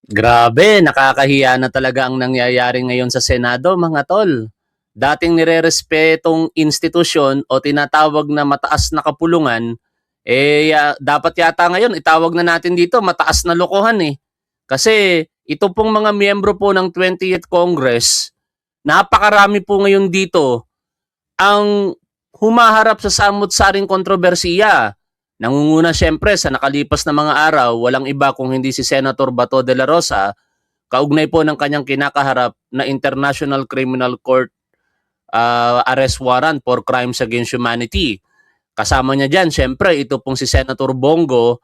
Grabe, nakakahiya na talaga ang nangyayari ngayon sa Senado, mga tol. Dating nirerespetong institusyon o tinatawag na mataas na kapulungan, dapat yata ngayon itawag na natin dito mataas na lokohan eh. Kasi ito pong mga miyembro po ng 20th Congress, napakarami po ngayon dito ang humaharap sa samut-saring kontrobersiya. Nangunguna siyempre sa nakalipas na mga araw, walang iba kung hindi si Senator Bato de la Rosa, kaugnay po ng kanyang kinakaharap na International Criminal Court arrest warrant for crimes against humanity. Kasama niya dyan, siyempre, ito pong si Senator Bongo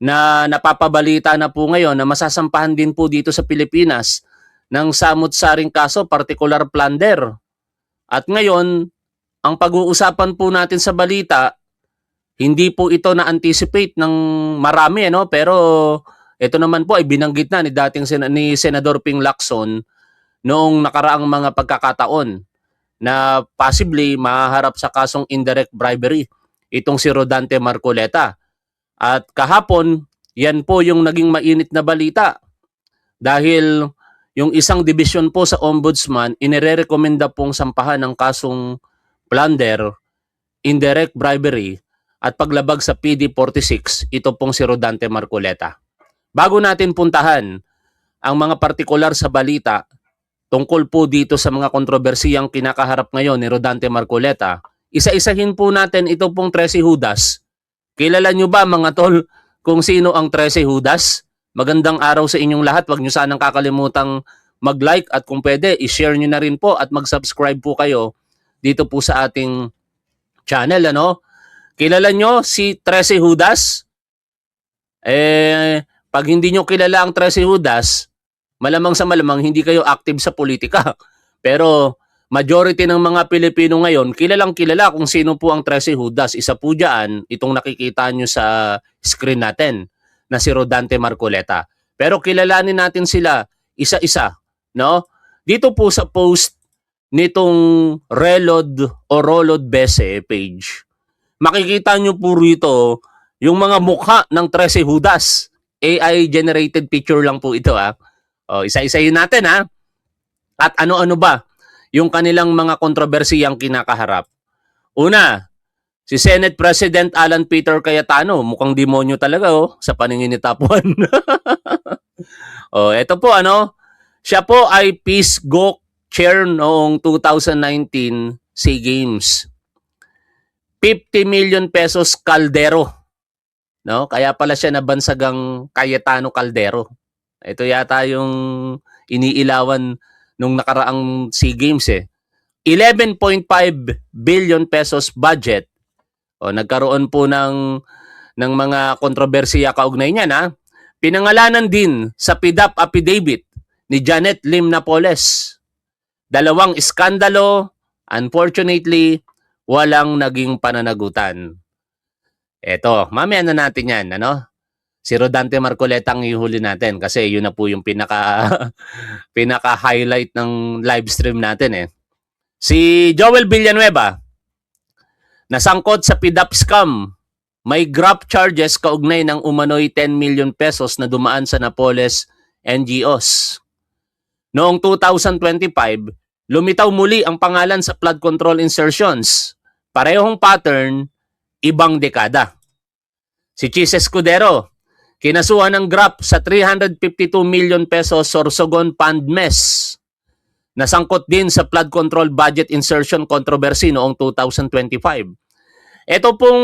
na napapabalita na po ngayon na masasampahan din po dito sa Pilipinas ng samut-saring kaso, particular plunder. At ngayon, ang pag-uusapan po natin sa balita, hindi po ito na-anticipate ng marami, no? Pero ito naman po ay binanggit na ni Senador Ping Lacson noong nakaraang mga pagkakataon na possibly mahaharap sa kasong indirect bribery itong si Rodante Marcoleta. At kahapon, yan po yung naging mainit na balita dahil yung isang division po sa Ombudsman inirerekomenda pong sampahan ng kasong plunder, indirect bribery at paglabag sa PD 46, ito pong si Rodante Marcoleta. Bago natin puntahan ang mga partikular sa balita tungkol po dito sa mga kontrobersiyang kinakaharap ngayon ni Rodante Marcoleta, isa-isahin po natin ito pong 13 Judas. Kilala nyo ba mga tol kung sino ang 13 Judas? Magandang araw sa inyong lahat. Huwag nyo sanang kakalimutang mag-like at kung pwede, i-share nyo na rin po at mag-subscribe po kayo dito po sa ating channel. Ano? Kilala nyo si 13 Judas? Pag hindi nyo kilala ang 13 Judas, malamang sa malamang hindi kayo active sa politika. Pero majority ng mga Pilipino ngayon, kilalang kilala kung sino po ang 13 Judas. Isa po dyan, itong nakikita nyo sa screen natin, na si Rodante Marcoleta. Pero kilalanin natin sila isa-isa. No? Dito po sa post nitong Relod o Rolod Bese page, makikita nyo po rito yung mga mukha ng 13 Judas. AI-generated picture lang po ito. O, isa-isayin natin ha. At ano-ano ba yung kanilang mga kontrobersiyang kinakaharap. Una, si Senate President Alan Peter Cayetano, mukhang demonyo talaga sa paningin ni Top 1. Ito po siya po ay Peace GOC Chair noong 2019 SEA Games. 50 million pesos kaldero. No? Kaya pala siya nabansagang Cayetano Caldero. Ito yata yung iniilawan nung nakaraang SEA Games 11.5 billion pesos budget. Nagkaroon po ng mga kontrobersiya kaugnay niyan. Pinangalanan din sa PDAP affidavit ni Janet Lim Napoles. Dalawang iskandalo, unfortunately, walang naging pananagutan. Eto, mamaya na natin yan, Si Rodante Marcoleta ang ihuli natin kasi yun na po yung pinaka-highlight ng live stream natin Si Joel Villanueva, nasangkot sa PDAP scam. May graft charges kaugnay ng umano'y 10 million pesos na dumaan sa Napoles NGOs. Noong 2025, lumitaw muli ang pangalan sa flood control insertions. Parehong pattern, ibang dekada. Si Chis Escudero, kinasuhan ng graft sa 352 million pesos Sorsogon Fund Mess. Nasangkot din sa flood control budget insertion controversy noong 2025. Ito pong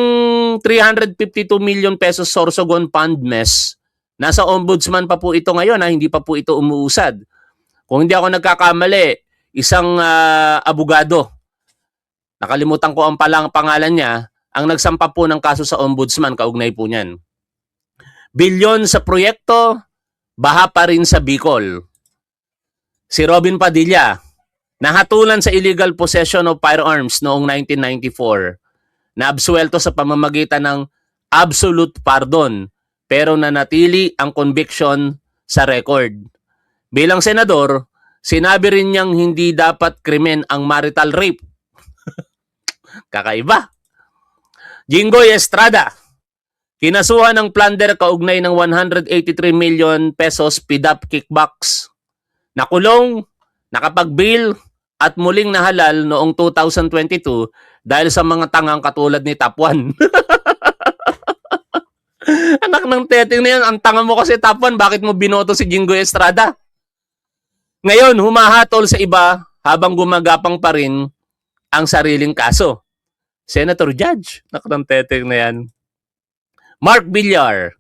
352 million pesos Sorsogon Fund Mess, nasa ombudsman pa po ito ngayon, hindi pa po ito umuusad. Kung hindi ako nagkakamali, isang abogado, nakalimutan ko ang pangalan niya, ang nagsampa po ng kaso sa ombudsman, kaugnay po niyan. Bilyon sa proyekto, baha pa rin sa Bicol. Si Robin Padilla, nahatulan sa illegal possession of firearms noong 1994, naabsuelto sa pamamagitan ng absolute pardon, pero nanatili ang conviction sa record. Bilang senador, sinabi rin niyang hindi dapat krimen ang marital rape. Kakaiba. Jinggoy Estrada, Kinasuhan ng plunder kaugnay ng 183 million pesos PDAP kickbacks. Nakulong, nakapag-bail at muling nahalal noong 2022 dahil sa mga tangang katulad ni Top 1. Anak ng teteng na yan, ang tanga mo kasi Top 1, bakit mo binoto si Jingoy Estrada? Ngayon, humahatol sa iba habang gumagapang pa rin ang sariling kaso. Senator Judge, anak ng teteng na yan. Mark Villar,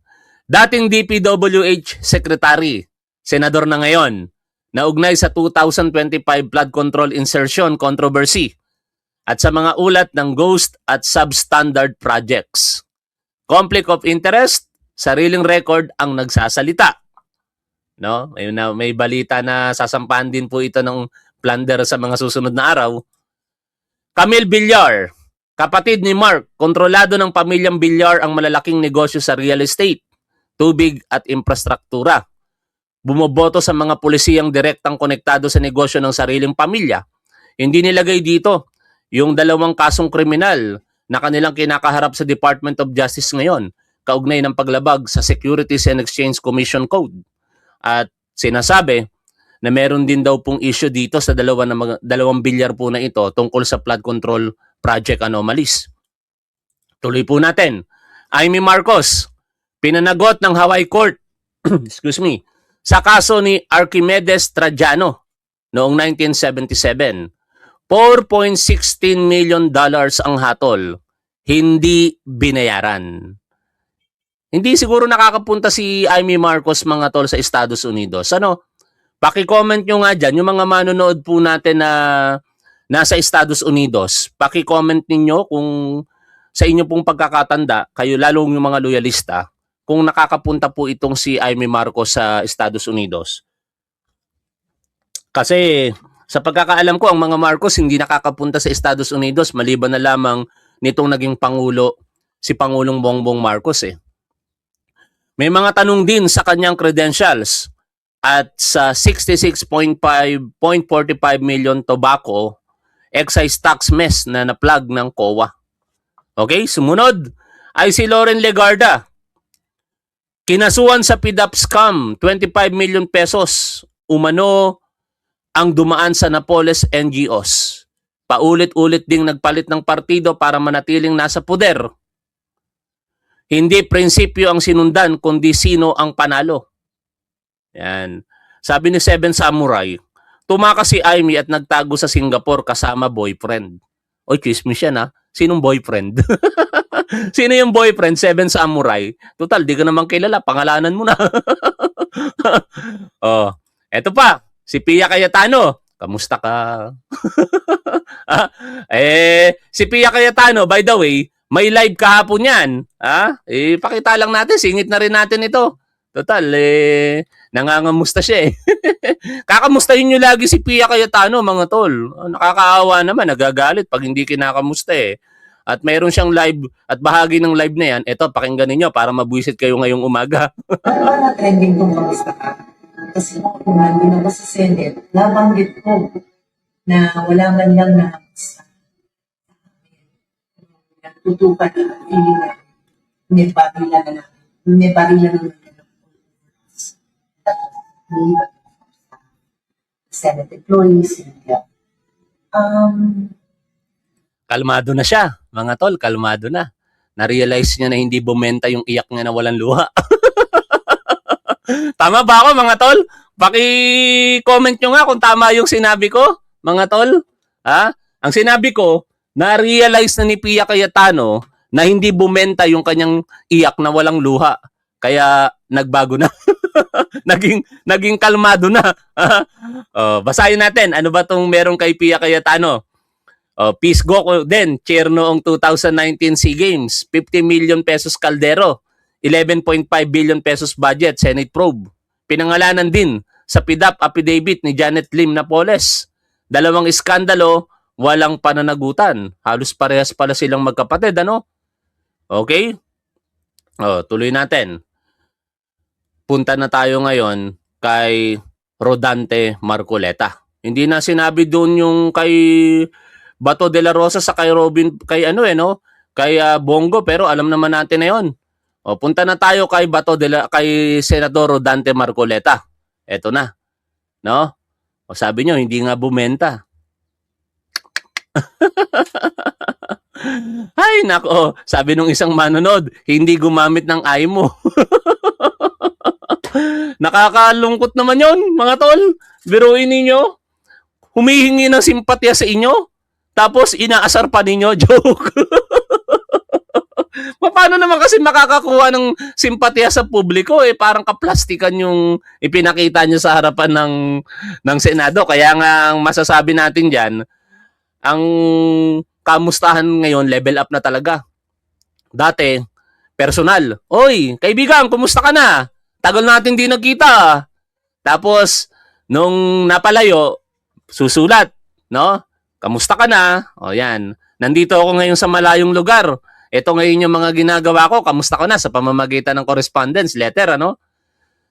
dating DPWH Secretary, senador na ngayon, naugnay sa 2025 flood control insertion controversy at sa mga ulat ng ghost at substandard projects. Conflict of interest, sariling record ang nagsasalita. No? May balita na sasampahan din po ito ng plunder sa mga susunod na araw. Camille Villar, kapatid ni Mark, kontrolado ng pamilyang Villar ang malalaking negosyo sa real estate, tubig at infrastruktura. Bumoboto sa mga pulisiyang direktang konektado sa negosyo ng sariling pamilya. Hindi nilagay dito yung 2 kasong kriminal na kanilang kinakaharap sa Department of Justice ngayon, kaugnay ng paglabag sa Securities and Exchange Commission Code. At sinasabi na meron din daw pong issue dito sa 2 bilyar po na ito tungkol sa flood control project anomalies. Tuloy po natin. Amy Marcos, pinanagot ng Hawaii Court excuse me, sa kaso ni Archimedes Trajano noong 1977. $4.16 million ang hatol, hindi binayaran. Hindi siguro nakakapunta si Amy Marcos mga tol sa Estados Unidos. Paki-comment nyo nga dyan, yung mga manonood po natin na nasa Estados Unidos, paki-comment ninyo kung sa inyo pong pagkakatanda, kayo lalong yung mga loyalista, kung nakakapunta po itong si Amy Marcos sa Estados Unidos. Kasi sa pagkakaalam ko, ang mga Marcos hindi nakakapunta sa Estados Unidos maliban na lamang nitong naging Pangulo, si Pangulong Bongbong Marcos eh. May mga tanong din sa kanyang credentials at sa 66.45 million tobacco excise tax mess na na-plug ng COA. Okay, sumunod ay si Loren Legarda. Kinasuhan sa PDAP scam, 25 million pesos. Umano ang dumaan sa Napoles NGOs. Paulit-ulit ding nagpalit ng partido para manatiling nasa poder. Hindi prinsipyo ang sinundan kundi sino ang panalo. Yan. Sabi ni Seven Samurai, tumakas si Amy at nagtago sa Singapore kasama boyfriend. Oy, chismis yan ha. Sinong boyfriend? Sino yung boyfriend? Seven Samurai. Total, di ka naman kilala. Pangalanan mo na. Oh, eto pa. Si Pia Cayetano. Kamusta ka? Si Pia Cayetano, by the way, may live kahapon yan. Pakita lang natin. Singit na rin natin ito. Total, nangangamusta siya eh. Kakamustahin nyo lagi si Pia Cayetano, mga tol. Nakakaawa naman, nagagalit pag hindi kinakamusta eh. At mayroon siyang live at bahagi ng live na yan. Ito, pakinggan ninyo para mabwisit kayo ngayong umaga. Ano trending kung kamusta ka? Kasi kung nandun ako sa Senate, nabanggit ko na wala man lang na natutukan na feeling na may barila na Senate employees. Kalmado na siya, mga tol, kalmado na. Na-realize niya na hindi bumenta yung iyak niya na walang luha. Tama ba ako, mga tol? Paki-comment nyo nga kung tama yung sinabi ko, mga tol. Ang sinabi ko, na-realize na ni Pia Cayetano na hindi bumenta yung kanyang iyak na walang luha. Kaya nagbago na. naging kalmado na. Basahin natin. Ano ba tong meron kay Pia Cayetano? Peace Goko din, chair noong 2019 SEA Games. 50 million pesos kaldero. 11.5 billion pesos budget, Senate probe. Pinangalanan din sa PDAP affidavit ni Janet Lim Napoles. 2 iskandalo, walang pananagutan. Halos parehas pala silang magkapatid, ano? Okay? Tuloy natin. Punta na tayo ngayon kay Rodante Marcoleta. Hindi na sinabi doon yung kay Bato de la Rosa sa kay Robin, kay Bongo, pero alam naman natin na yon. O, punta na tayo kay Senador Rodante Marcoleta. Eto na, no? O, sabi nyo, hindi nga bumenta. Ay, nako. Sabi nung isang manonood, hindi gumamit ng IMO. Nakakalungkot naman yon, mga tol. Biruin ninyo, humihingi ng simpatya sa inyo, tapos inaasar pa ninyo. Joke. Paano naman kasi makakakuha ng simpatya sa publiko? Parang kaplastikan yung ipinakita nyo sa harapan ng Senado. Kaya nga ang masasabi natin dyan, ang kamustahan ngayon, level up na talaga. Dati, personal. Oy, kaibigan, kumusta ka na? Tagal natin di nagkita. Tapos, nung napalayo, susulat, no? Kamusta ka na? O yan. Nandito ako ngayon sa malayong lugar. Ito ngayon yung mga ginagawa ko. Kamusta ka na? Sa pamamagitan ng correspondence, letter, ano?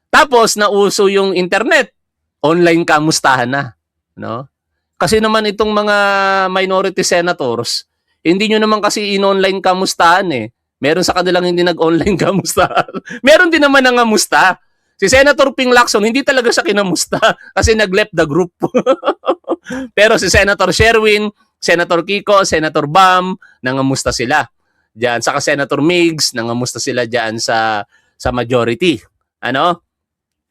Tapos, nauso yung internet. Online kamustahan na. No? Kasi naman itong mga minority senators, hindi nyo naman kasi in-online kamustahan eh. Meron sa kanilang hindi nag-online kamustahan. Meron din naman ang kamusta. Si Senator Ping Lacson, hindi talaga siya kinamusta kasi nag-left the group. Pero si Senator Sherwin, Senator Kiko, Senator Bam, nangamusta sila. Diyan, saka Senator Migs, nangamusta sila diyan sa majority. Ano?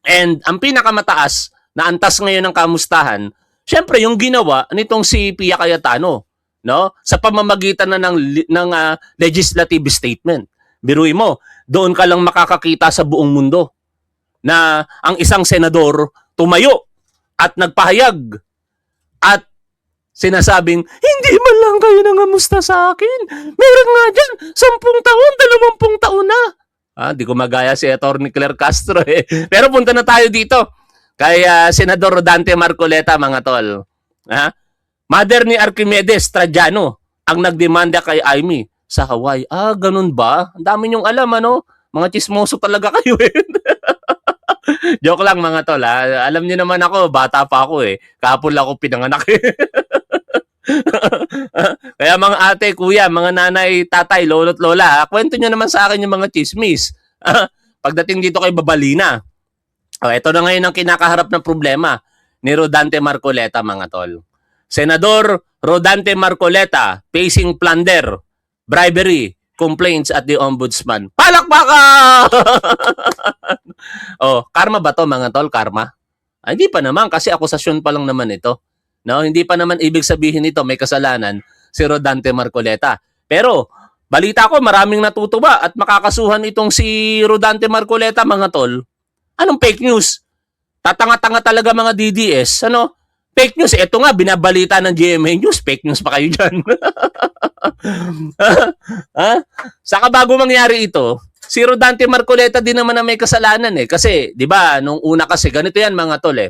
And ang pinakamataas na antas ngayon ng kamustahan, syempre yung ginawa nitong si Pia Cayetano, no? Sa pamamagitan na ng legislative statement. Biruin mo, doon ka lang makakakita sa buong mundo na ang isang senador tumayo at nagpahayag at sinasabing, hindi man lang kayo nangamusta sa akin. Meron nga dyan, 10 taon, 20 taon na. Di ko magaya si Atty. Claire Castro eh. Pero punta na tayo dito kay Senador Rodante Marcoleta, mga tol. Mother ni Archimedes Trajano ang nagdemanda kay Amy sa Hawaii. Ganun ba? Ang dami niyong alam, ano? Mga chismoso talaga kayo eh. Joke lang, mga tol. Alam niyo naman ako, bata pa ako eh. Kahapon lang ako pinanganak eh. Kaya mga ate, kuya, mga nanay, tatay, lolo't lola, kwento nyo naman sa akin yung mga chismis. Pagdating dito kay Babalina. Ito na ngayon ang kinakaharap na problema ni Rodante Marcoleta, mga tol. Senador Rodante Marcoleta facing plunder, bribery, complaints at the ombudsman. Palakpakan! Karma ba to, mga tol? Karma? Hindi pa naman kasi akusasyon pa lang naman ito. No, hindi pa naman ibig sabihin nito may kasalanan si Rodante Marcoleta. Pero balita ko maraming natutuwa at makakasuhan itong si Rodante Marcoleta, mga tol. Anong fake news? Tatanga-tanga talaga mga DDS. Ano? Fake news. Ito nga, binabalita ng GMA News. Fake news pa kayo dyan. Saka bago mangyari ito, si Rodante Marcoleta din naman na may kasalanan eh. Kasi, di ba, nung una kasi, ganito yan mga tol eh.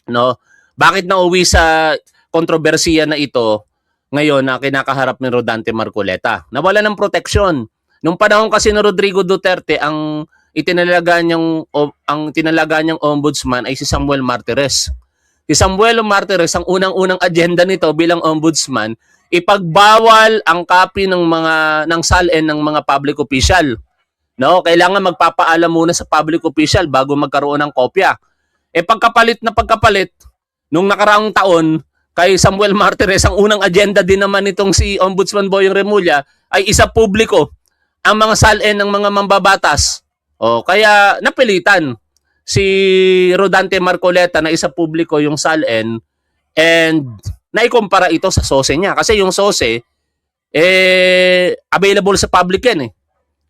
No? Bakit nauwi sa kontrobersiya na ito ngayon na kinakaharap ni Rodante Marcoleta? Nawala ng proteksyon. Nung panahon kasi ni Rodrigo Duterte, ang tinalaga niyang ombudsman ay si Samuel Martires. Si Samuel Martires, ang unang-unang agenda nito bilang ombudsman, ipagbawal ang copy ng SALN ng mga public official. No, kailangan magpapaalam muna sa public official bago magkaroon ng kopya. Pagkapalit, nung nakaraang taon, kay Samuel Martires, ang unang agenda din naman nitong si Ombudsman Boyong Remulla ay isa publiko ang mga SALN ng mga mambabatas. Kaya napilitan si Rodante Marcoleta na isa publiko yung SALN and naikumpara ito sa SOSE niya. Kasi yung SOSE, available sa public yan eh.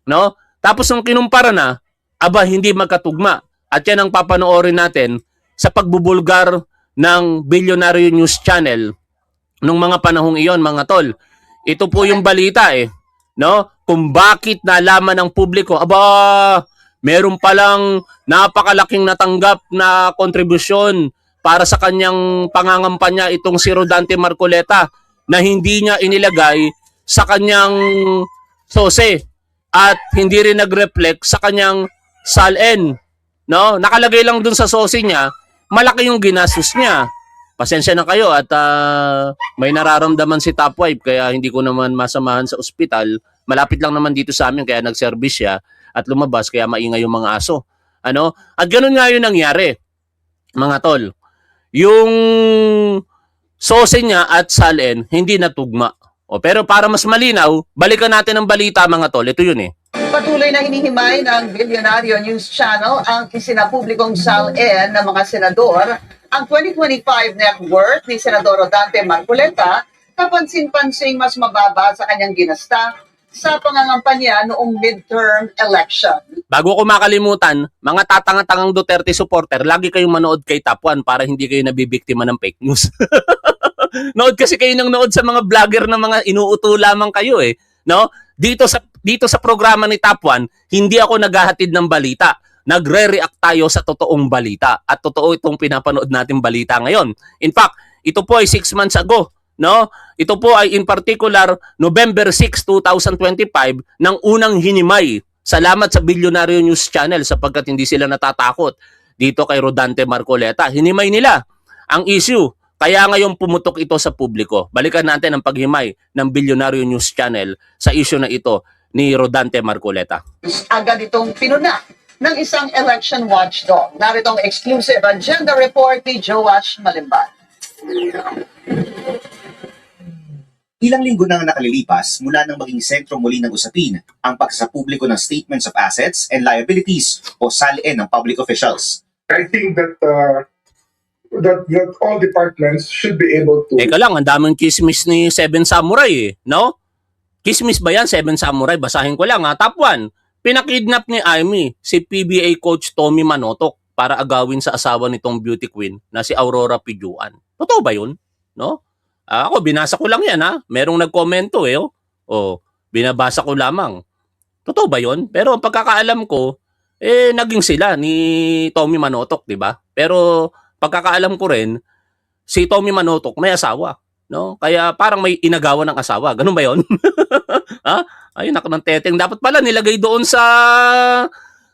No? Tapos nung kinumpara na, hindi magkatugma. At yan ang papanoorin natin sa pagbubulgar ng Billionaire News Channel nung mga panahong iyon, mga tol. Ito po yung balita eh, no? Kung bakit nalaman ng publiko, meron palang napakalaking natanggap na kontribusyon para sa kanyang pangangampanya itong si Rodante Marcoleta na hindi niya inilagay sa kanyang SOSE at hindi rin nag-reflect sa kanyang SALN. No? Nakalagay lang dun sa SOSE niya, malaki yung ginastos niya. Pasensya na kayo at may nararamdaman si Top Wife kaya hindi ko naman masamahan sa ospital. Malapit lang naman dito sa amin kaya nag-service siya. at lumabas kaya maingay yung mga aso. Ano? At ganun nga yung nangyari, mga tol. Yung Sose niya at Salen hindi natugma. Pero para mas malinaw, balikan natin ang balita, mga tol. Ito yun eh. Patuloy na hinihimay ng Billionario News Channel ang isinapublikong SALN ng mga senador. Ang 2025 net worth ni Senador Rodante Marcoleta kapansin-pansing mas mababa sa kanyang ginasta sa pangangampanya noong midterm election. Bago ko makalimutan, mga tatanga-tangang Duterte supporter, lagi kayong manood kay Top 1 para hindi kayo nabibiktima ng fake news. Nood kasi kayo nang nood sa mga vlogger na mga inuuto lamang kayo eh, no? Dito sa programa ni Top 1, hindi ako naghahatid ng balita. Nagre-react tayo sa totoong balita at totoo itong pinapanood natin balita ngayon. In fact, ito po ay 6 months ago, no? Ito po ay in particular November 6, 2025 ng unang hinimay. Salamat sa Billionario News Channel sapagkat hindi sila natatakot dito kay Rodante Marcoleta. Hinimay nila ang issue. Kaya ngayon pumutok ito sa publiko. Balikan natin ang paghimay ng Billionario News Channel sa issue na ito ni Rodante Marcoleta. Agad itong pinuna ng isang election watchdog. Narito ang exclusive agenda report ni Joash Malimban. Ilang linggo nang nakalilipas mula nang maging sentro muli ng usapin ang pagsasapubliko ng Statements of Assets and Liabilities o SALN ng public officials. I think that that all departments should be able to. Teka lang, ang daming chismis ni Seven Samurai eh, no? Chismis ba yan, Seven Samurai? Basahin ko lang ha. Top 1, pinakidnap ni Amy si PBA coach Tommy Manotok para agawin sa asawa nitong beauty queen na si Aurora Pijuan. Totoo ba yun? No? Ako, binasa ko lang yan ha. Merong nagkomento eh. Binabasa ko lamang. Totoo ba yun? Pero ang pagkakaalam ko, naging sila ni Tommy Manotok, di ba? Pero pagkakaalam ko rin, si Tommy Manotok may asawa. No? Kaya parang may inagawa ng asawa. Ganun ba yun? Ha? Ayun, ako ng teteng. Dapat pala nilagay doon sa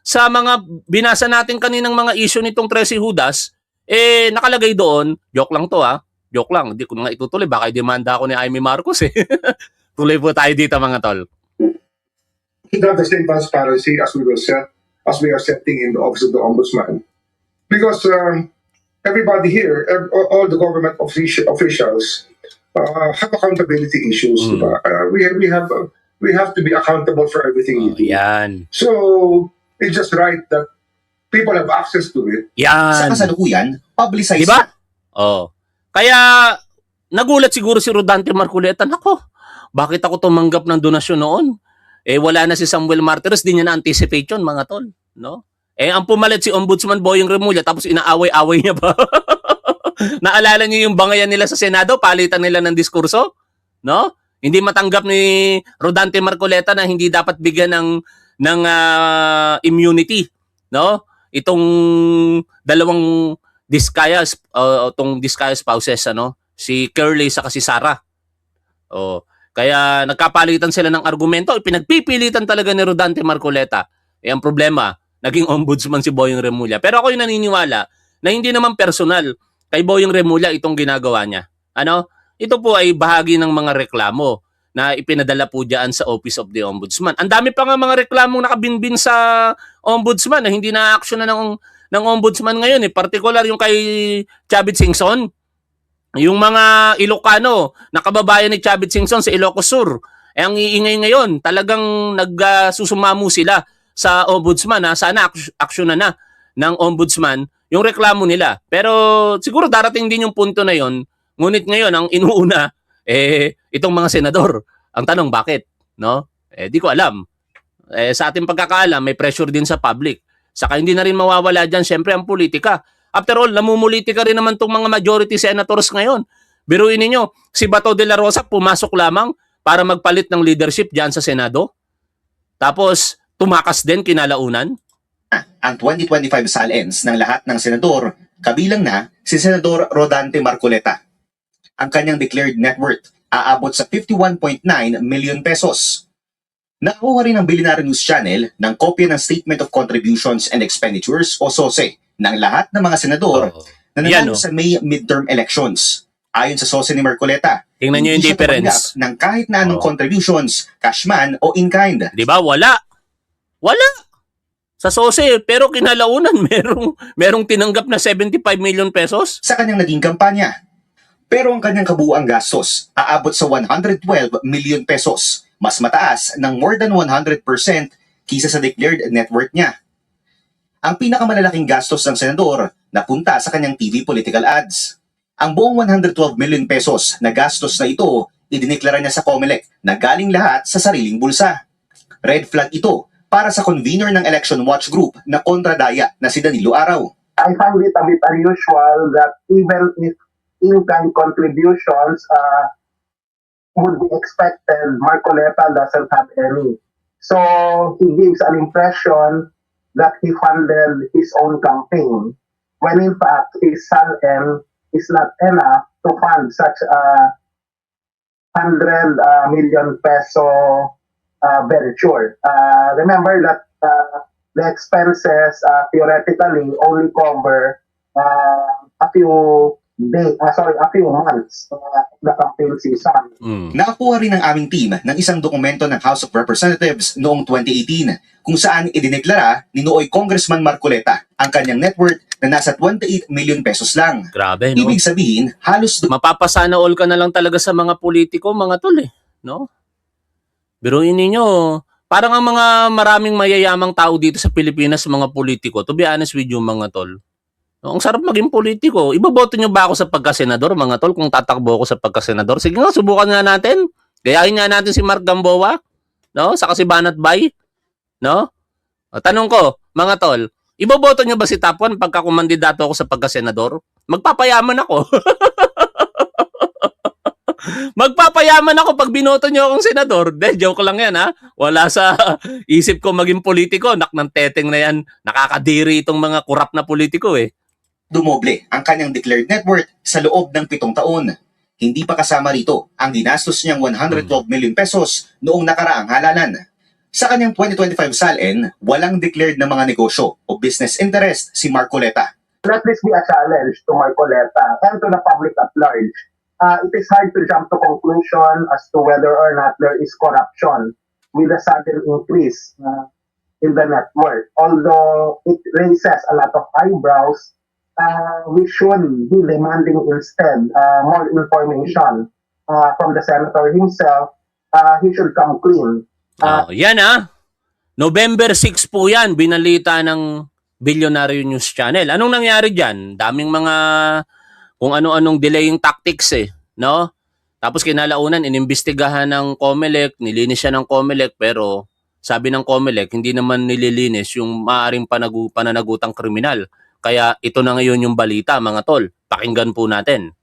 mga binasa natin kaninang mga issue nitong Tracy Judas, nakalagay doon, joke lang to ha, joke lang, hindi ko nga itutuloy, baka i-demanda ako ni Amy Marcos eh. Tuloy po tayo dito mga tol. Should have the same transparency as we are setting in the office of the ombudsman, because everybody here, all the government officials have accountability issues. Diba? We have to be accountable for everything we do. Yan. So it's just right that people have access to it. Sa Yan. kasalukuyan, publicize Diba? Kaya nagulat siguro si Rodante Marcoleta, nako, bakit ako tumanggap ng donasyon noon? Wala na si Samuel Martires, di niya na-anticipate yun, mga tol. No? Ang pumalit si Ombudsman Boyong Remulla, tapos inaaway-away niya pa. Naalala niyo yung bangayan nila sa Senado, palitan nila ng diskurso? No? Hindi matanggap ni Rodante Marcoleta na hindi dapat bigyan ng immunity, no? Itong dalawang itong Diskaya spouses, ano? Si Curly sa si Sarah. Kaya nagkapalitan sila ng argumento, pinagpipilitan talaga ni Rodante Marcoleta. Ang problema, naging ombudsman si Boyong Remulla. Pero ako yung naniniwala na hindi naman personal kay Boyong Remulla itong ginagawa niya. Ano? Ito po ay bahagi ng mga reklamo na ipinadala po diyan sa Office of the Ombudsman. Ang dami pa nga mga reklamong nakabinbin sa Ombudsman na hindi na-action na ng Ombudsman ngayon. Particular yung kay Chavit Singson. Yung mga Ilocano, nakababayan ni Chavit Singson sa Ilocos Sur. Ang iingay ngayon, talagang nagsusumamo sila sa Ombudsman. Sana aksyonan na ng Ombudsman yung reklamo nila. Pero siguro darating din yung punto na yon. Ngunit ngayon, ang inuuna, itong mga senador. Ang tanong, bakit? No? Di ko alam. Sa ating pagkakaalam, may pressure din sa public. Saka hindi na rin mawawala dyan, syempre, ang politika. After all, namumulitika rin naman itong mga majority senators ngayon. Biruin ninyo, si Bato de la Rosa pumasok lamang para magpalit ng leadership dyan sa Senado. Tapos, tumakas din kinalaunan. ang 2025 SALNs ng lahat ng senador, kabilang na si Senador Rodante Marcoleta. Ang kanyang declared net worth aabot sa 51.9 million pesos. Nakuha rin ng Billionaire News Channel ng kopya ng Statement of Contributions and Expenditures o SOSE ng lahat ng mga senador na nanalo sa May midterm elections. Ayon sa SOSE ni Marcoleta, tingnan nyo yung hindi siya difference tumanggap ng kahit na anong contributions, cash man o in-kind. Di ba? Wala. sa SOSE, pero kinalaunan merong tinanggap na 75 million pesos. sa kanyang naging kampanya. Pero ang kanyang kabuuang gastos aabot sa 112 million pesos, mas mataas ng more than 100% kisa sa declared net worth niya. Ang pinakamalalaking gastos ng senador napunta sa kanyang TV political ads. Ang buong 112 million pesos na gastos na ito, idineklara niya sa COMELEC na galing lahat sa sariling bulsa. Red flag ito para sa convener ng Election Watch Group na kontradaya na si Danilo Araw. I find it a bit unusual that even if in-kind contributions would be expected, Marcoleta doesn't have any. So he gives an impression that he funded his own campaign, when in fact his SALN is not enough to fund such a 100 million peso venture. Remember that the expenses theoretically only cover a few months of the campaign season. Nakakuha rin ng aming team ng isang dokumento ng House of Representatives noong 2018 kung saan idineklara ni nooy Congressman Marcoleta ang kanyang net worth na nasa 28 million pesos lang. Grabe, no? Ibig sabihin, halos Mapapasana all ka na lang talaga sa mga politiko, mga tol, no? Biruin ninyo, parang ang mga maraming mayayamang tao dito sa Pilipinas, mga politiko, to be honest with you, mga tol. No, ang sarap maging politiko. Iboboto nyo ba ako sa pagkasenador, mga tol, kung tatakbo ako sa pagkasenador? Sige nga, subukan nga natin. Gayahin nga natin si Mark Gamboa, no? Saka si Banat Bay, no? O, tanong ko, mga tol, iboboto nyo ba si Top 1 pagka kumandidato ako sa pagkasenador? Magpapayaman ako. Magpapayaman ako pag binoto nyo akong senador. De, joke lang yan, ha? Wala sa isip ko maging politiko. Nak ng teteng na yan. Nakakadiri itong mga kurap na politiko, dumoble ang kanyang declared net worth sa loob ng 7 taon. Hindi pa kasama rito ang ginastos niyang 112 million pesos noong nakaraang halalan. Sa kanyang 2025 SALN, walang declared na mga negosyo o business interest si Marcoleta. Let this be a challenge to Marcoleta and to the public at large. It is hard to jump to conclusion as to whether or not there is corruption with a sudden increase in the net worth. Although it raises a lot of eyebrows, we should be demanding instead more information from the senator himself. He should come clean. Yan, November 6 po yan, binalita ng Billionaire News Channel. Anong nangyari dyan? Daming mga kung ano-anong delaying tactics, no? Tapos kinalaunan, inimbestigahan ng COMELEC, nilinis siya ng COMELEC, pero sabi ng COMELEC, hindi naman nililinis yung maaaring pananagutang kriminal. Kaya ito na ngayon yung balita, mga tol. Pakinggan po natin.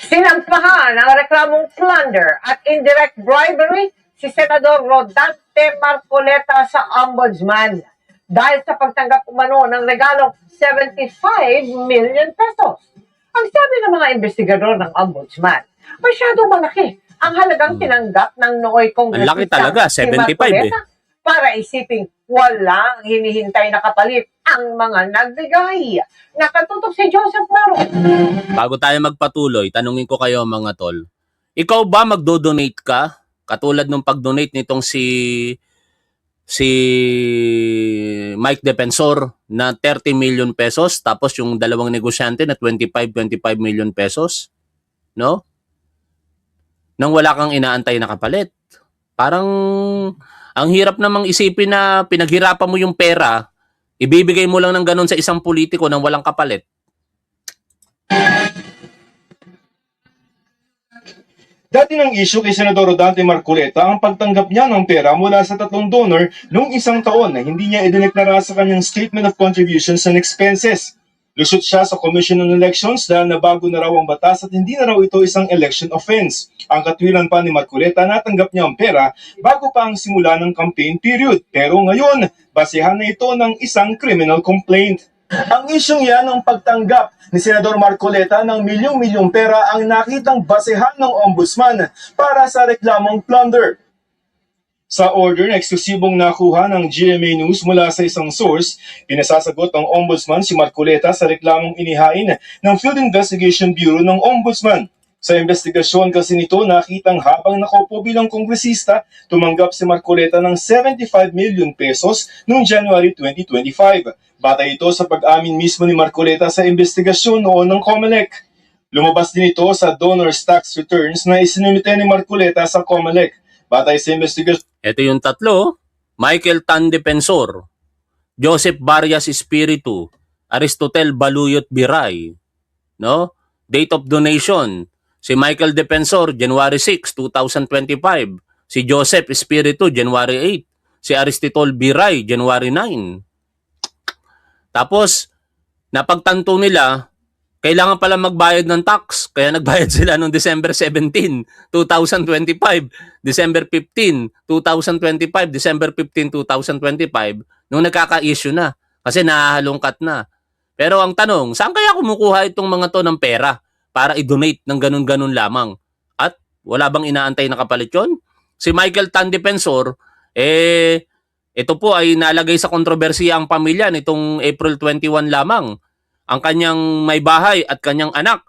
Sinampahan ang reklamong plunder at indirect bribery si Senador Rodante Marcoleta sa Ombudsman dahil sa pagtanggap umano ng regalong 75 million pesos. Ang sabi ng mga investigador ng Ombudsman, masyadong malaki ang halagang tinanggap ng nooy Ang laki talaga, 75 para isiping walang hinihintay na kapalit ang mga nagbigay. Nakatutok si Joseph Maro. Bago tayo magpatuloy, tanungin ko kayo, mga tol. Ikaw ba magdo-donate ka? Katulad nung pag-donate nitong si Mike Defensor na 30 million pesos, tapos yung dalawang negosyante na 25 million pesos, no? Nang wala kang inaantay na kapalit. Parang ang hirap namang isipin na pinaghirapan mo yung pera, ibibigay mo lang ng ganun sa isang politiko nang walang kapalit. Dati ng issue kay Senador Rodante Marcoleta ang pagtanggap niya ng pera mula sa 3 donor noong 1 taon na hindi niya idineklara sa kanyang Statement of Contributions and Expenses. Lusot siya sa Commission on Elections dahil nabago na raw ang batas at hindi na raw ito isang election offense. Ang katwiran pa ni Marcoleta, natanggap niya ang pera bago pa ang simula ng campaign period. Pero ngayon, basehan na ito ng isang criminal complaint. Ang isyong yan ng pagtanggap ni Senador Marcoleta ng milyong-milyong pera ang nakitang basehan ng Ombudsman para sa reklamong plunder. Sa order na eksklusibong nakuha ng GMA News mula sa isang source, pinasasagot ng Ombudsman si Marcoleta sa reklamong inihain ng Field Investigation Bureau ng Ombudsman. Sa investigasyon kasi nito, nakitang habang nakaupo bilang kongresista, tumanggap si Marcoleta ng 75 million pesos noong January 2025. Batay ito sa pag-amin mismo ni Marcoleta sa investigasyon noon ng COMELEC. Lumabas din ito sa donors tax returns na isinumite ni Marcoleta sa COMELEC. Batay sa investigasyon, Ito yung tatlo: Michael Tan Defensor, Joseph Barrias Espiritu, Aristotel Baluyot Biray, no? Date of donation: si Michael Defensor January 6, 2025, si Joseph Espiritu January 8, si Aristotle Biray January 9. Tapos napagtanto nila kailangan pala magbayad ng tax, kaya nagbayad sila noong December 17, 2025, December 15, 2025, December 15, 2025, nung nagkaka-issue na kasi nahahalongkat na. Pero ang tanong, saan kaya kumukuha itong mga to ng pera para i-donate ng ganun-ganun lamang? At wala bang inaantay na kapalit yun? Si Michael Tan Defensor, ito po ay nalagay sa kontrobersiya ang pamilya nitong April 21 lamang. Ang kanyang may bahay at kanyang anak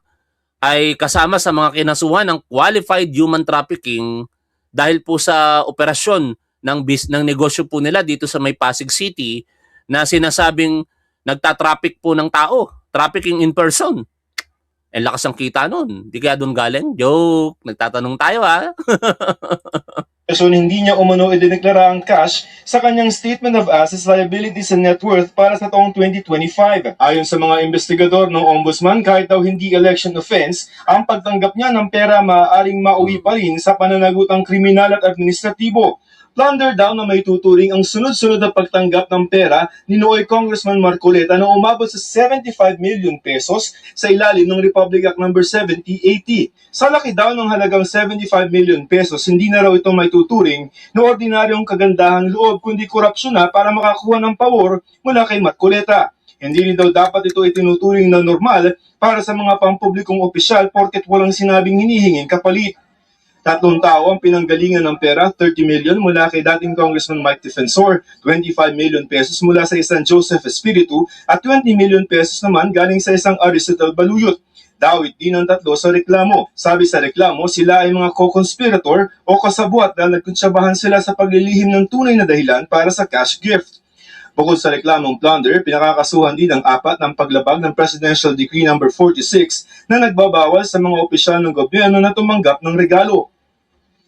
ay kasama sa mga kinasuhan ng qualified human trafficking dahil po sa operasyon ng negosyo po nila dito sa may Pasig City na sinasabing nagtatraffic po ng tao, trafficking in person. Eh, lakas ang kita nun. Di kaya doon galing? Joke. Nagtatanong tayo, ha? hindi niya umano idineklara ang cash sa kanyang Statement of Assets, Liabilities and Net Worth para sa taong 2025. Ayon sa mga investigador ng Ombudsman, kahit daw hindi election offense, ang pagtanggap niya ng pera maaaring mauwi pa rin sa pananagutang kriminal at administratibo. Plunder daw na may tuturing ang sunod-sunod na pagtanggap ng pera ni Nooy Congressman Marcoleta na umabot sa 75 million pesos sa ilalim ng Republic Act No. 7080. Sa laki daw ng halagang 75 million pesos, hindi na raw ito may tuturing na ordinaryong kagandahang loob kundi korupsyon na para makakuha ng pawor mula kay Marcoleta. Hindi rin daw dapat ito itinuturing na normal para sa mga pampublikong opisyal porket walang sinabing hinihinging kapalit. 3 tao ang pinanggalingan ng pera, 30 million mula kay dating Congressman Mike Defensor, 25 million pesos mula sa isang Joseph Espiritu, at 20 million pesos naman galing sa isang Aristotle Baluyot. Dawit din ang 3 sa reklamo. Sabi sa reklamo, sila ay mga co-conspirator o kasabwat dahil nagkuntsabahan sila sa paglilihim ng tunay na dahilan para sa cash gift. Bukod sa reklamong plunder, pinakakasuhan din ang 4 ng paglabag ng Presidential Decree No. 46 na nagbabawal sa mga opisyal ng gobyerno na tumanggap ng regalo.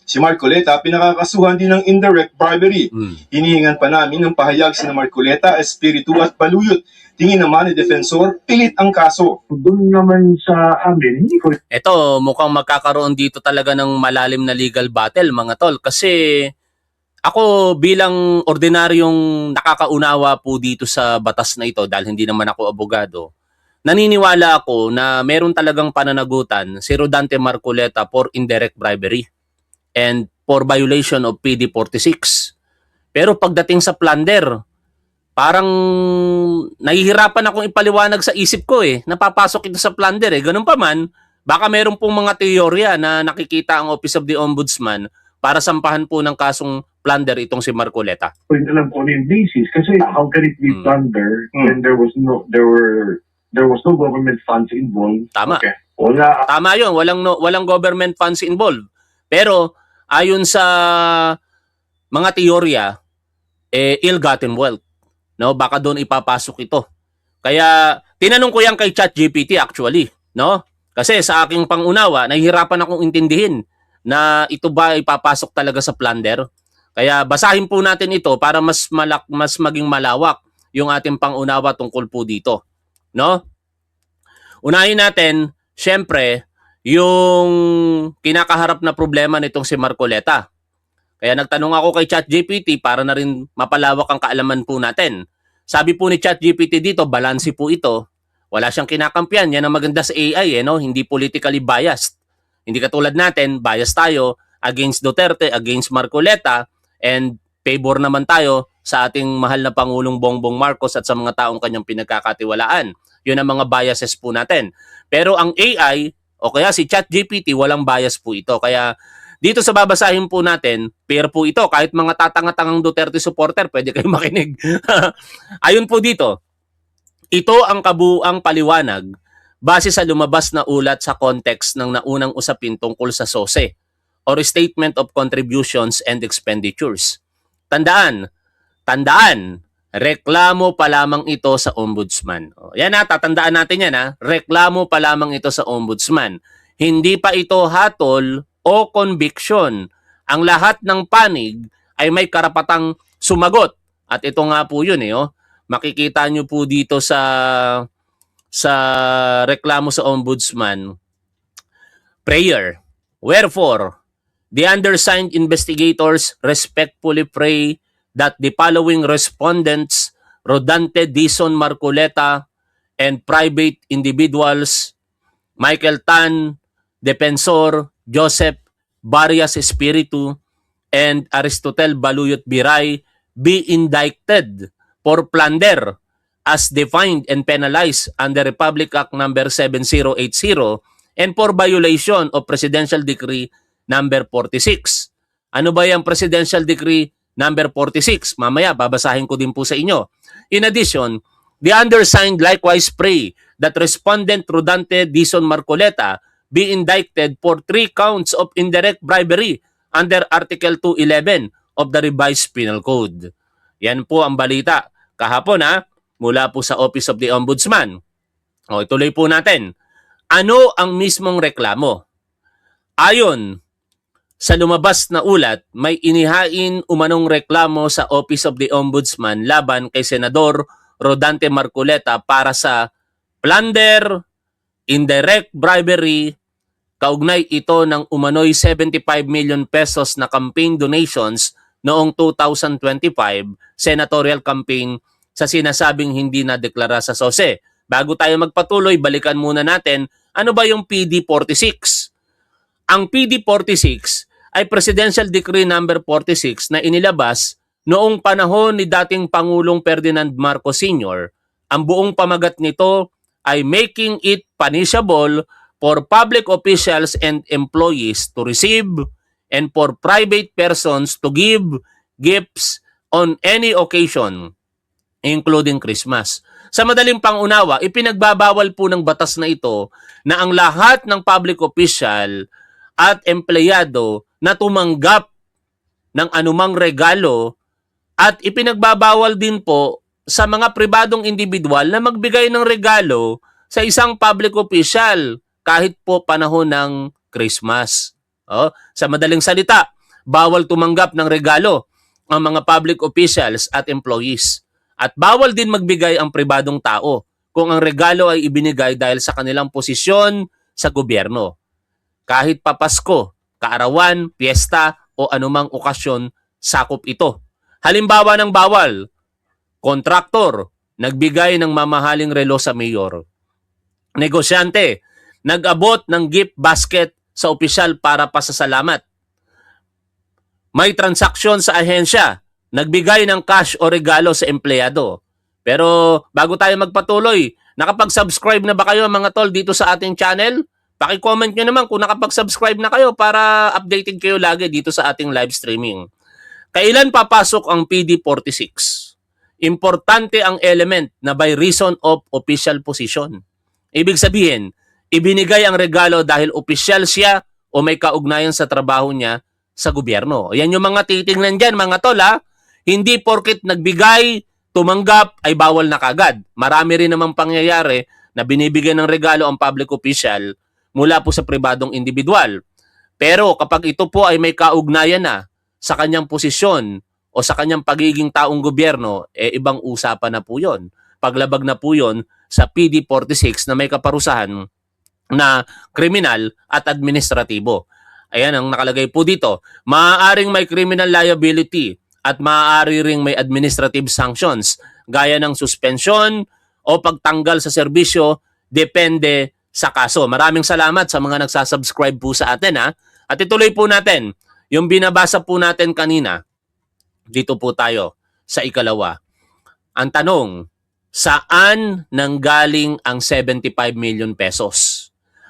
Si Marcoleta, pinakakasuhan din ng indirect bribery. Hinihingan pa namin ng pahayag sina Marcoleta, Espiritu at Baluyot. Tingin naman ni Defensor, pilit ang kaso. Doon naman sa amin, hindi ko Ito, mukhang magkakaroon dito talaga ng malalim na legal battle, mga tol. Kasi ako bilang ordinaryong nakakaunawa po dito sa batas na ito, dahil hindi naman ako abogado, naniniwala ako na meron talagang pananagutan si Rodante Marcoleta for indirect bribery and for violation of PD 46. Pero pagdating sa plunder, parang nahihirapan akong ipaliwanag sa isip ko Napapasok ito sa plunder Ganun pa man, baka meron pong mga teorya na nakikita ang Office of the Ombudsman para sampahan po ng kasong plunder itong si Marcoleta. Alam ko ano yung basis kasi how can it be plunder when there was no government funds involved. Tama. Okay. Wala. Tama 'yon, walang government funds involved. Pero ayon sa mga teorya, ill-gotten wealth. No, baka doon ipapasok ito. Kaya tinanong ko yan kay ChatGPT actually, no? Kasi sa aking pangunawa, nahihirapan akong intindihin na ito ba ipapasok talaga sa plunder. Kaya basahin po natin ito para mas maging malawak yung ating pangunawa tungkol po dito, no? Unahin natin, syempre, yung kinakaharap na problema nitong si Marcoleta. Kaya nagtanong ako kay ChatGPT para na rin mapalawak ang kaalaman po natin. Sabi po ni ChatGPT dito, balanse po ito. Wala siyang kinakampiyan. Yan ang maganda sa AI, no? Hindi politically biased. Hindi katulad natin, biased tayo against Duterte, against Marcoleta, and favor naman tayo sa ating mahal na Pangulong Bongbong Marcos at sa mga taong kanyang pinagkakatiwalaan. Yun ang mga biases po natin. Pero ang AI, o kaya si ChatGPT, walang bias po ito. Kaya dito sa babasahin po natin, fair po ito. Kahit mga tatanga-tangang Duterte supporter, pwede kayo makinig. Ayun po dito, ito ang kabuuang paliwanag base sa lumabas na ulat sa context ng naunang usapin tungkol sa SOSE or Statement of Contributions and Expenditures. Tandaan, reklamo pa lamang ito sa Ombudsman. O, yan na, tatandaan natin yan ha. Reklamo pa lamang ito sa Ombudsman. Hindi pa ito hatol o conviction. Ang lahat ng panig ay may karapatang sumagot. At ito nga po yun Makikita nyo po dito sa reklamo sa Ombudsman. Prayer. Wherefore, the undersigned investigators respectfully pray that the following respondents, Rodante Dizon Marcoleta, and private individuals, Michael Tan, Defensor, Joseph Barrias Espiritu, and Aristotel Baluyot Biray, be indicted for plunder as defined and penalized under Republic Act number 7080 and for violation of Presidential Decree number 46. Ano ba yung Presidential Decree number 46? Mamaya, babasahin ko din po sa inyo. In addition, the undersigned likewise pray that respondent Rodante Dizon Marcoleta be indicted for 3 counts of indirect bribery under Article 211 of the Revised Penal Code. Yan po ang balita kahapon mula po sa Office of the Ombudsman. O, ituloy po natin. Ano ang mismong reklamo? Ayon sa lumabas na ulat, may inihain umanong reklamo sa Office of the Ombudsman laban kay Senador Rodante Marcoleta para sa plunder, indirect bribery, kaugnay ito ng umano'y 75 million pesos na campaign donations noong 2025 senatorial campaign sa sinasabing hindi na-deklara sa SOSE. Bago tayo magpatuloy, balikan muna natin ano ba yung PD46. Ang PD46 ay Presidential Decree number 46 na inilabas noong panahon ni dating Pangulong Ferdinand Marcos Sr. Ang buong pamagat nito ay making it punishable for public officials and employees to receive and for private persons to give gifts on any occasion, including Christmas. Sa madaling pangunawa, ipinagbabawal po ng batas na ito na ang lahat ng public official at empleyado na tumanggap ng anumang regalo at ipinagbabawal din po sa mga pribadong individual na magbigay ng regalo sa isang public official kahit po panahon ng Christmas. Sa madaling salita, bawal tumanggap ng regalo ang mga public officials at employees. At bawal din magbigay ang pribadong tao kung ang regalo ay ibinigay dahil sa kanilang posisyon sa gobyerno. Kahit pa Pasko, kaarawan, piyesta o anumang okasyon, sakop ito. Halimbawa ng bawal, kontraktor, nagbigay ng mamahaling relo sa mayor. Negosyante, nag-abot ng gift basket sa opisyal para pasasalamat. May transaksyon sa ahensya, nagbigay ng cash o regalo sa empleyado. Pero bago tayo magpatuloy, nakapag-subscribe na ba kayo mga tol dito sa ating channel? Paki-comment nyo naman kung nakapag-subscribe na kayo para updated kayo lagi dito sa ating live streaming. Kailan papasok ang PD46? Importante ang element na by reason of official position. Ibig sabihin, ibinigay ang regalo dahil opisyal siya o may kaugnayan sa trabaho niya sa gobyerno. Yan yung mga titingnan dyan mga tol Hindi porket nagbigay, tumanggap ay bawal na kagad. Marami rin namang pangyayari na binibigyan ng regalo ang public official mula po sa pribadong individual. Pero kapag ito po ay may kaugnayan na sa kanyang posisyon o sa kanyang pagiging taong gobyerno, ibang usapan na po yun. Paglabag na po yun sa PD46 na may kaparusahan na kriminal at administratibo. Ayan ang nakalagay po dito. Maaaring may criminal liability at maaari ring may administrative sanctions gaya ng suspension o pagtanggal sa serbisyo depende sa kaso. Maraming salamat sa mga nagsasubscribe po sa atin At ituloy po natin yung binabasa po natin kanina. Dito po tayo sa ikalawa. Ang tanong, saan nanggaling ang 75 million pesos?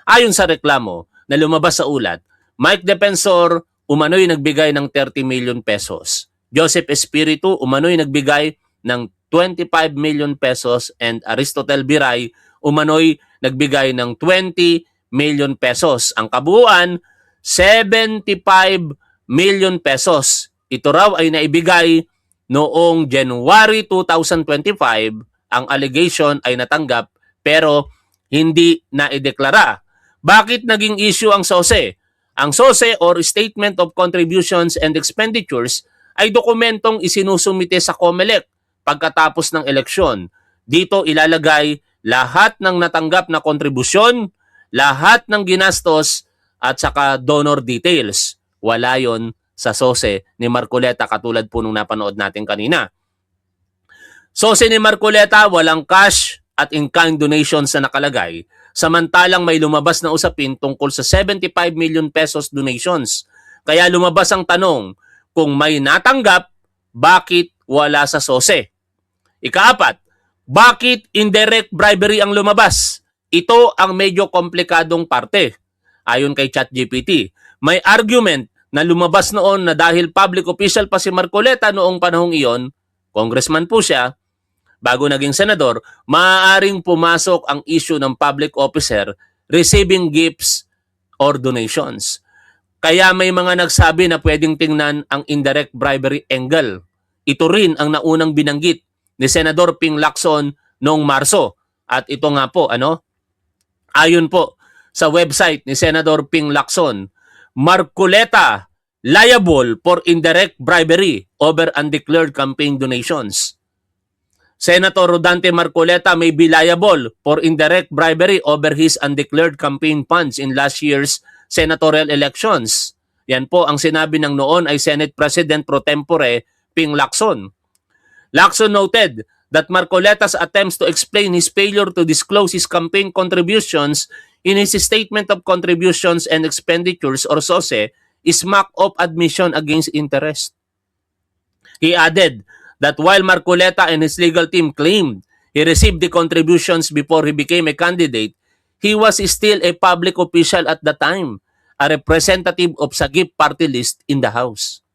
Ayon sa reklamo na lumabas sa ulat, Mike Defensor umano'y nagbigay ng 30 million pesos. Joseph Espiritu umano'y nagbigay ng 25 million pesos and Aristotel Biray umano'y nagbigay ng 20 million pesos. Ang kabuuan, 75 million pesos. Ito raw ay naibigay noong January 2025. Ang allegation ay natanggap pero hindi naideklara. Bakit naging issue ang SOSE? Ang SOSE or Statement of Contributions and Expenditures ay dokumentong isinusumite sa COMELEC pagkatapos ng eleksyon. Dito ilalagay lahat ng natanggap na kontribusyon, lahat ng ginastos at saka donor details. Wala yon sa SOSE ni Marcoleta katulad po nung napanood natin kanina. SOSE ni Marcoleta, walang cash at in-kind donations na nakalagay. Samantalang may lumabas na usapin tungkol sa 75 million pesos donations. Kaya lumabas ang tanong, kung may natanggap, bakit wala sa SOSE? Ikaapat, bakit indirect bribery ang lumabas? Ito ang medyo komplikadong parte. Ayon kay ChatGPT, may argument na lumabas noon na dahil public official pa si Marcoleta noong panahong iyon, congressman po siya, bago naging senador, maaaring pumasok ang issue ng public officer receiving gifts or donations. Kaya may mga nagsabi na pwedeng tingnan ang indirect bribery angle. Ito rin ang naunang binanggit ni Senador Ping Lacson noong Marso. At ito nga po, ayon po sa website ni Senador Ping Lacson, Marcoleta liable for indirect bribery over undeclared campaign donations. Senator Rodante Marcoleta may be liable for indirect bribery over his undeclared campaign funds in last year's senatorial elections. Yan po ang sinabi ng noon ay Senate President pro tempore Ping Lacson. Lacson noted that Marcoleta's attempts to explain his failure to disclose his campaign contributions in his Statement of Contributions and Expenditures or SOSE is mock of admission against interest. He added that while Marcoleta and his legal team claimed he received the contributions before he became a candidate, he was still a public official at the time, a representative of Sagip party list in the House.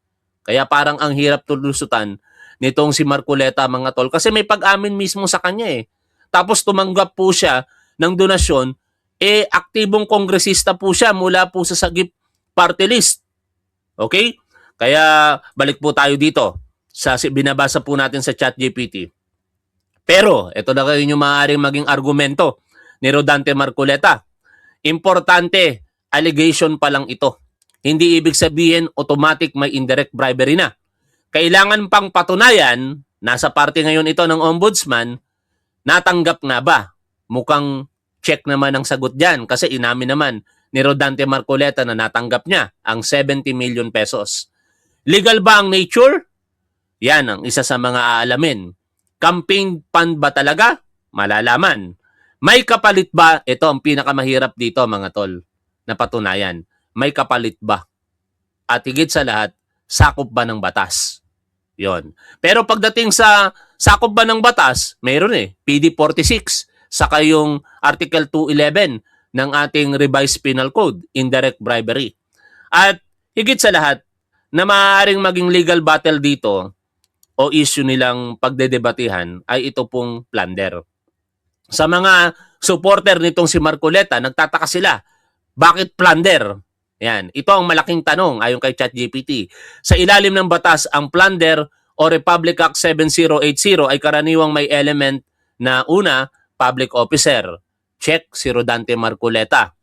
Kaya parang ang hirap tulusutan nitong si Marcoleta, mga tol, kasi may pag-amin mismo sa kanya eh. Tapos tumanggap po siya ng donasyon, aktibong kongresista po siya mula po sa Sagip party list. Okay? Kaya balik po tayo dito sa binabasa po natin sa ChatGPT. Pero, ito na kayo yung maaaring maging argumento ni Rodante Marcoleta. Importante, allegation pa lang ito. Hindi ibig sabihin automatic may indirect bribery na. Kailangan pang patunayan, nasa parte ngayon ito ng ombudsman, natanggap nga ba? Mukhang check naman ang sagot dyan kasi inamin naman ni Rodante Marcoleta na natanggap niya ang 70 million pesos. Legal ba ang nature? Yan ang isa sa mga aalamin. Campaign fund ba talaga? Malalaman. May kapalit ba? Ito ang pinakamahirap dito, mga tol, na patunayan. May kapalit ba? At higit sa lahat, sakop ba ng batas? Yon. Pero pagdating sa sakop ba ng batas, mayroon PD 46, saka yung Article 211 ng ating revised penal code, indirect bribery. At higit sa lahat, na maaaring maging legal battle dito, o issue nilang pagdedebatehan ay ito pong plunder. Sa mga supporter nitong si Marcoleta, nagtataka sila, bakit plunder? Yan. Ito ang malaking tanong ayon kay ChatGPT. Sa ilalim ng batas, ang plunder o Republic Act 7080 ay karaniwang may element na una, public officer. Check si Rodante Marcoleta.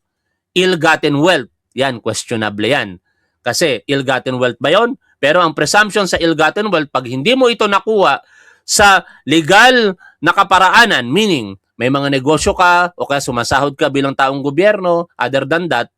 Ill-gotten wealth. Yan, questionable yan. Kasi ill-gotten wealth ba yun? Pero ang presumption sa ill-gotten wealth, pag hindi mo ito nakuha sa legal na kaparaanan, meaning may mga negosyo ka o kaya sumasahod ka bilang taong gobyerno, other than that,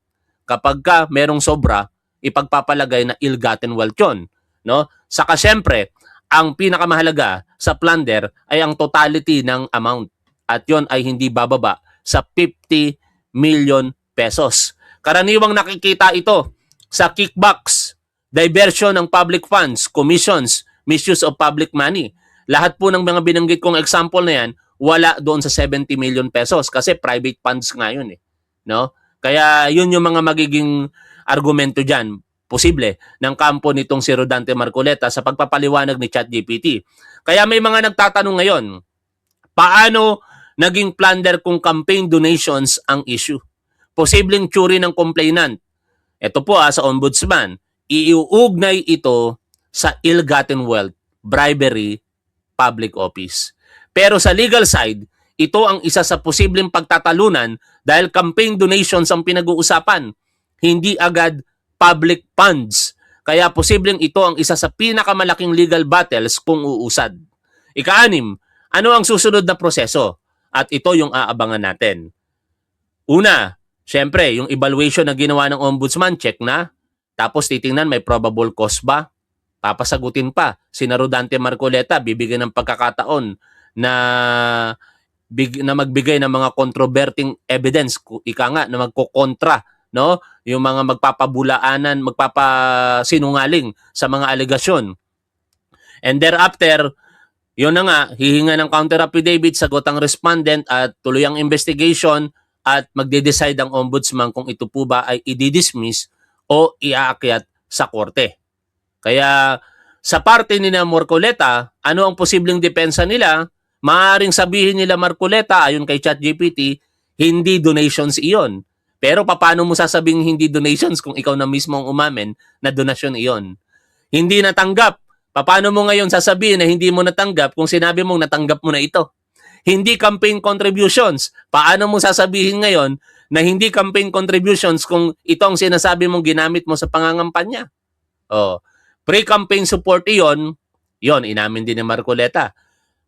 kapag ka merong sobra, ipagpapalagay na ill-gotten wealth yun. No? Saka syempre, ang pinakamahalaga sa plunder ay ang totality ng amount. At yon ay hindi bababa sa 50 million pesos. Karaniwang nakikita ito sa kickbacks, diversion ng public funds, commissions, misuse of public money. Lahat po ng mga binanggit kong example na yan, wala doon sa 70 million pesos kasi private funds nga yun. No? Kaya yun yung mga magiging argumento dyan, posible, ng kampo nitong si Rodante Marcoleta sa pagpapaliwanag ni ChatGPT. Kaya may mga nagtatanong ngayon, paano naging plunder kung campaign donations ang issue. Posibleng tsuri ng complainant. Ito po sa ombudsman, iuugnay ito sa ill-gotten wealth, bribery, public office. Pero sa legal side, ito ang isa sa posibleng pagtatalunan dahil campaign donations ang pinag-uusapan, hindi agad public funds. Kaya posibleng ito ang isa sa pinakamalaking legal battles kung uusad. Ika-6, ano ang susunod na proseso? At ito yung aabangan natin. Una, syempre, yung evaluation na ginawa ng ombudsman, check na. Tapos titingnan, may probable cause ba? Papasagutin pa. Si Rodante Marcoleta, bibigyan ng pagkakataon na magbigay ng mga controverting evidence, ika nga, na magkokontra, no? Yung mga magpapabulaanan, magpapasinungaling sa mga alegasyon. And thereafter, yun na nga, hihinga ng counter affidavit, sagot ang respondent at tuloy ang investigation at magde-decide ang ombudsman kung ito po ba ay i-dismiss o iaakyat sa korte. Kaya sa parte ni Marcoleta, ano ang posibleng depensa nila? Maaaring sabihin nila Marcoleta, ayon kay ChatGPT, hindi donations iyon. Pero paano mo sasabing hindi donations kung ikaw na mismo ang umamin na donasyon iyon? Hindi natanggap. Paano mo ngayon sasabihin na hindi mo natanggap kung sinabi mong natanggap mo na ito? Hindi campaign contributions. Paano mo sasabihin ngayon na hindi campaign contributions kung ito ang sinasabi mong ginamit mo sa pangangampanya? Pre-campaign support iyon, inamin din ni Marcoleta.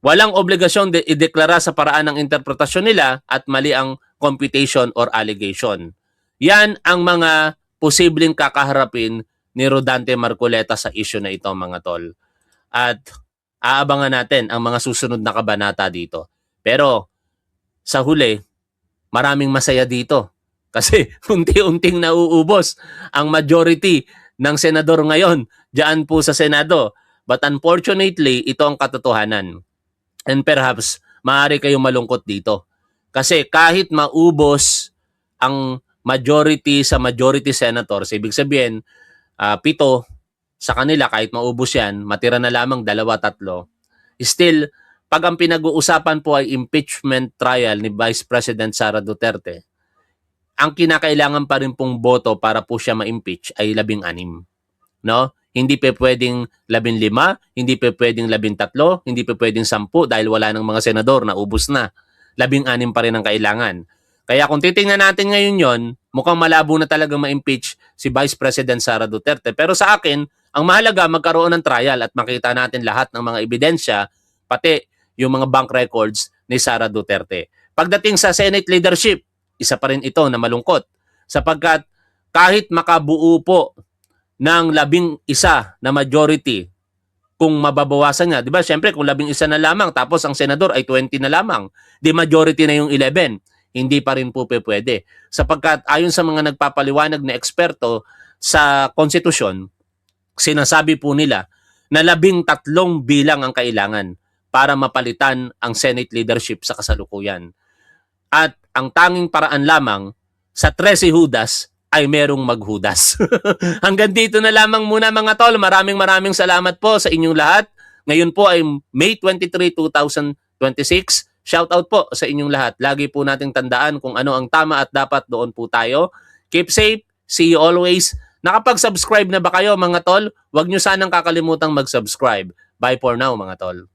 Walang obligasyon ideklara sa paraan ng interpretasyon nila at mali ang computation or allegation. Yan ang mga posibleng kakaharapin ni Rodante Marcoleta sa issue na ito, mga tol. At aabangan natin ang mga susunod na kabanata dito. Pero sa huli, maraming masaya dito. Kasi unti-unting nauubos ang majority ng senador ngayon diyan po sa Senado. But unfortunately, ito ang katotohanan. And perhaps, maaari kayong malungkot dito. Kasi kahit maubos ang majority sa majority senators, ibig sabihin, 7 sa kanila, kahit maubos yan, matira na lamang 2-3. Still, pag ang pinag-uusapan po ay impeachment trial ni Vice President Sara Duterte, ang kinakailangan pa rin pong boto para po siya ma-impeach ay 16. No? Hindi pa pwedeng 15, hindi pa pwedeng 13, hindi pa pwedeng 10 dahil wala ng mga senador na ubos na. 16 pa rin ang kailangan. Kaya kung titingnan natin ngayon yon, mukhang malabo na talagang ma-impeach si Vice President Sara Duterte. Pero sa akin, ang mahalaga magkaroon ng trial at makita natin lahat ng mga ebidensya, pati yung mga bank records ni Sara Duterte. Pagdating sa Senate leadership, isa pa rin ito na malungkot. Sapagkat kahit makabuo po ng 11 na majority, kung mababawasan niya, di ba? Siyempre, kung 11 na lamang, tapos ang senador ay 20 na lamang, di majority na yung 11, hindi pa rin po pwede. Sapagkat ayon sa mga nagpapaliwanag na eksperto sa konstitusyon, sinasabi po nila na 13 bilang ang kailangan para mapalitan ang Senate leadership sa kasalukuyan. At ang tanging paraan lamang sa 13 Judas ay merong maghudas. Hanggang dito na lamang muna, mga tol. Maraming salamat po sa inyong lahat. Ngayon po ay May 23, 2026. Shout out po sa inyong lahat. Lagi po nating tandaan kung ano ang tama at dapat, doon po tayo. Keep safe. See you always. Nakapag-subscribe na ba kayo, mga tol? Huwag nyo sanang kakalimutang mag-subscribe. Bye for now, mga tol.